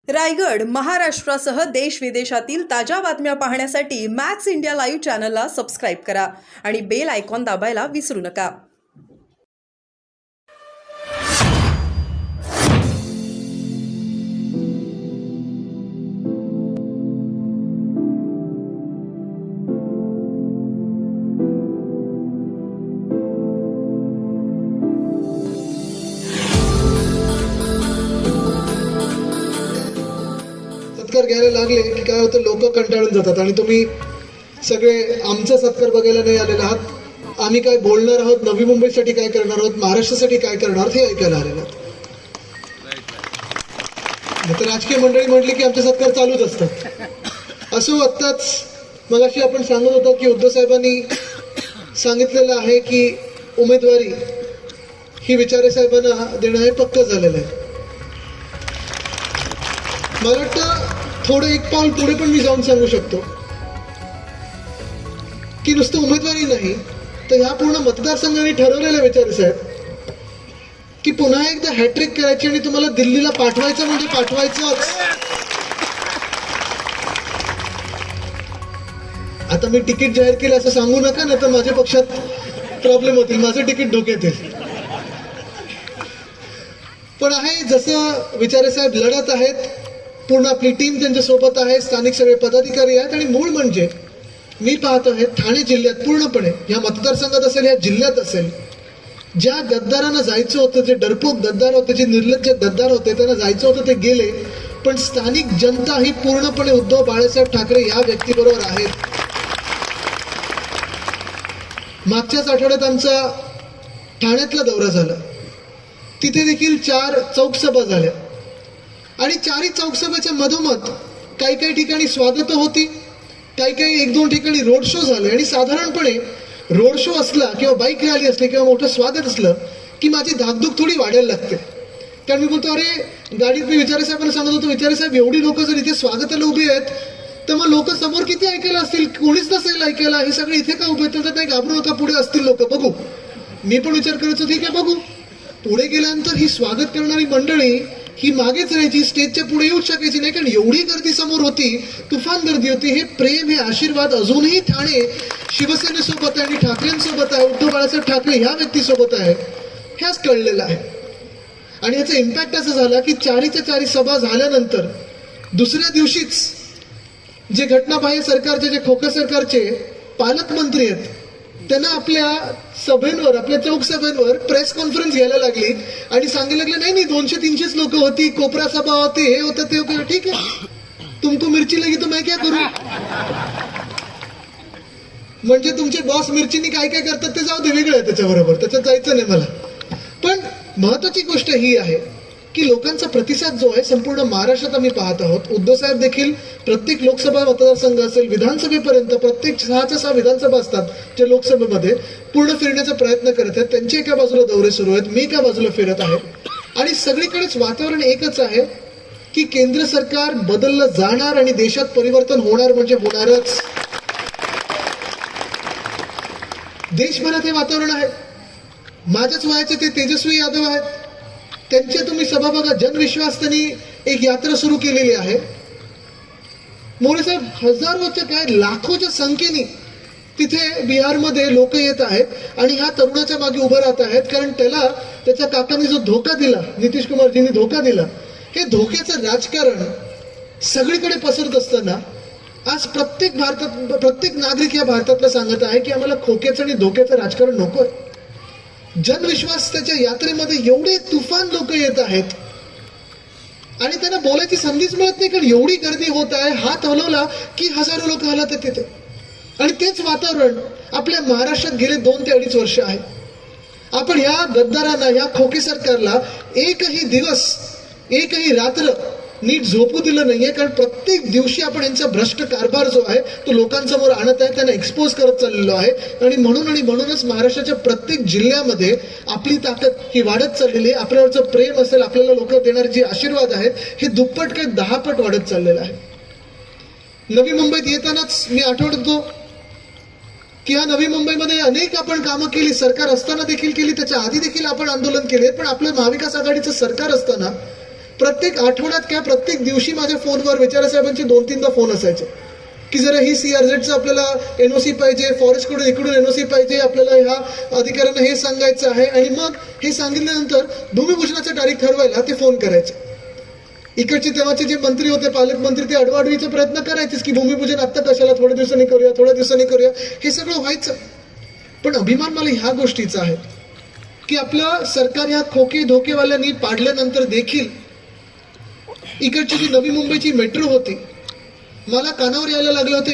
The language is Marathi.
रायगड, महाराष्ट्रासह देश विदेशातील ताज्या बातम्या पाहण्यासाठी मॅक्स इंडिया लाईव्ह चॅनलला सबस्क्राईब करा आणि बेल आयकॉन दाबायला विसरू नका. सत्कार घ्यायला लागले की काय होतं, लोक कंटाळून जातात आणि तुम्ही सगळे आमचा सत्कार बघायला नाही आलेला आहात. आम्ही काय बोलणार आहोत, नवी मुंबईसाठी काय करणार आहोत, महाराष्ट्रासाठी काय करणार आहोत हे ऐकायला आलेलं आहात. तर राजकीय मंडळी म्हटली की आमचे सत्कार चालूच असतात. असं आत्ताच मगाशी आपण सांगत होतो की उद्धव साहेबांनी सांगितलेलं आहे की उमेदवारी ही विचारे साहेबांना देणं हे पक्क झालेलं आहे. मला वाटतं थोडं एक पाऊल पुढे पण मी जाऊन सांगू शकतो की नुसतं उमेदवारी नाही तर ह्या पूर्ण मतदारसंघाने ठरवलेलं विचारे साहेब की पुन्हा एकदा हॅट्रिक करायची आणि तुम्हाला दिल्लीला पाठवायचं म्हणजे पाठवायचंच. आता मी तिकीट जाहीर केलं असं सांगू नका, नाही तर माझ्या पक्षात प्रॉब्लेम होतील, माझं तिकीट धोक्यात येईल. पण आहे जसं विचारे साहेब लढत आहेत, पूर्ण आपली टीम त्यांच्या सोबत आहे, स्थानिक सगळे पदाधिकारी आहेत आणि मूळ म्हणजे मी पाहतो आहे ठाणे जिल्ह्यात पूर्णपणे या मतदारसंघात असेल, या जिल्ह्यात असेल, ज्या गद्दारांना जायचं होतं, जे डरपोक गद्दार होते, जे निर्लज्ज गद्दार होते, त्यांना जायचं होतं ते गेले. पण स्थानिक जनता ही पूर्णपणे उद्धव बाळासाहेब ठाकरे या व्यक्तीबरोबर आहेत. मागच्याच आठवड्यात आमचा ठाण्यातला दौरा झाला, तिथे देखील 4 चौकसभा झाल्या आणि 4ही चौकसभेच्या मधोमध काही काही ठिकाणी स्वागत होती, काही काही 1-2 ठिकाणी रोड शो झाले. आणि साधारणपणे रोड शो असला किंवा बाईक रॅली असली किंवा मोठं स्वागत असलं की माझी धाकधूक थोडी वाढायला लागते. कारण मी बोलतो, अरे गाडीत मी विचारे साहेबांना सांगत होतो, विचारे साहेब एवढी लोक जर इथे स्वागताला उभी आहेत तर मग लोक समोर किती ऐकायला असतील, कोणीच नसेल ऐकायला, हे सगळे इथे का उभे आहेत, तर नाही घाबरू नका, पुढे असतील लोक, बघू. मी पण विचार करायचो ठीक आहे बघू. पुढे गेल्यानंतर ही स्वागत करणारी मंडळी ही मागेच राहायची, स्टेजच्या पुढे येऊच शकायची नाही, कारण एवढी गर्दी समोर होती, तुफान गर्दी होती. हे प्रेम, हे आशीर्वाद अजूनही ठाणे शिवसेनेसोबत आहे आणि ठाकरेंसोबत आहे, उद्धव बाळासाहेब ठाकरे ह्या व्यक्तीसोबत आहे, ह्याच कळलेलं आहे. आणि याचा इम्पॅक्ट असा झाला की 4च्या 4 सभा झाल्यानंतर दुसऱ्या दिवशीच जे घटनाबाह्य सरकारचे, जे खोका सरकारचे पालकमंत्री आहेत, त्यांना आपल्या सभेंवर, आपल्या चौक सभेंवर प्रेस कॉन्फरन्स घ्यायला लागली आणि सांगायला लागले नाही 200-300 लोक होती, कोपरा सभा होती, हे होतं ते होतं. ठीक आहे, तुमको मिरची लगी तो मैं क्या करू. म्हणजे तुमचे बॉस मिरचीनी काय काय करतात ते जाऊ दे, वेगळं आहे, त्याच्याबरोबर त्याच्यात जायचं नाही मला. पण महत्वाची गोष्ट ही आहे की लोकांचा प्रतिसाद जो आहे संपूर्ण महाराष्ट्रात आम्ही पाहत आहोत. उद्धव साहेब देखील प्रत्येक लोकसभा मतदारसंघ असेल, विधानसभेपर्यंत प्रत्येक 6च्या 6 विधानसभा असतात जे लोकसभेमध्ये पूर्ण फिरण्याचा प्रयत्न करत आहेत. त्यांचे एका बाजूला दौरे सुरू आहेत, मी एका बाजूला फिरत आहे आणि सगळीकडेच वातावरण एकच आहे की केंद्र सरकार बदललं जाणार आणि देशात परिवर्तन होणार म्हणजे होणारच. देशभरात हे वातावरण आहे. माझ्याच वयाचे ते तेजस्वी यादव आहेत, त्यांच्या तुम्ही सभा बघा, जनविश्वास त्यांनी एक यात्रा सुरू केलेली आहे. मोरे साहेब हजारोच्या काय लाखोच्या संख्येने तिथे बिहारमध्ये लोक येत आहेत आणि ह्या तरुणाच्या मागे उभं राहत आहेत, कारण त्याला त्याच्या काकांनी जो धोका दिला, नितीश कुमारजींनी धोका दिला, हे धोक्याचं राजकारण सगळीकडे पसरत असताना आज प्रत्येक नागरिक या भारतातला सांगत आहे की आम्हाला खोक्याचं आणि धोक्याचं राजकारण नकोय. जनविश्वास त्याच्या यात्रेमध्ये एवढे तुफान लोक येत आहेत आणि त्यांना बोलायची संधीच मिळत नाही, कारण एवढी गर्दी होत आहे. हात हलवला की हजारो लोक हलत आहेत तिथे. आणि तेच वातावरण आपल्या महाराष्ट्रात गेले 2 ते 2.5 वर्ष आहे. आपण ह्या गद्दारांना, ह्या खोके सरकारला एकही दिवस, एकही रात्र नीट झोपू दिलं नाहीये, कारण प्रत्येक दिवशी आपण यांचा भ्रष्ट कारभार जो आहे तो लोकांसमोर आणत आहे, त्यांना एक्सपोज करत चाललेलो आहे. आणि म्हणूनच महाराष्ट्राच्या प्रत्येक जिल्ह्यामध्ये आपली ताकद ही वाढत चाललेली आहे. आपल्यावरचं प्रेम असेल, आपल्याला लोक देणारे जे आशीर्वाद आहेत हे दुप्पट काय 10 पट वाढत चाललेलं आहे. नवी मुंबईत येतानाच मी आठवतो की ह्या नवी मुंबईमध्ये अनेक आपण कामं केली, सरकार असताना देखील केली, त्याच्या आधी देखील आपण आंदोलन केले. पण आपलं महाविकास आघाडीचं सरकार असताना प्रत्येक आठवड्यात किंवा प्रत्येक दिवशी माझ्या फोनवर विचारे साहेबांचे 2-3दा फोन असायचे की जरा ही CRZचं आपल्याला NOC पाहिजे, फॉरेस्टकडून इकडून NOC पाहिजे, आपल्याला ह्या अधिकाऱ्यांना हे सांगायचं आहे. आणि मग हे सांगितल्यानंतर भूमिपूजनाची तारीख ठरवायला ते फोन करायचे. इकडचे तेव्हाचे जे मंत्री होते, पालकमंत्री, ते अडवाडवीचा प्रयत्न करायचेच की भूमिपूजन आत्ता कशाला, थोड्या दिवसांनी करूया, हे सगळं व्हायचं. पण अभिमान मला ह्या गोष्टीचा आहे की आपलं सरकार ह्या खोके धोकेवाल्यांनी पाडल्यानंतर देखील इकडची जी नवी मुंबईची मेट्रो होती, मला कानावर यायला लागले होते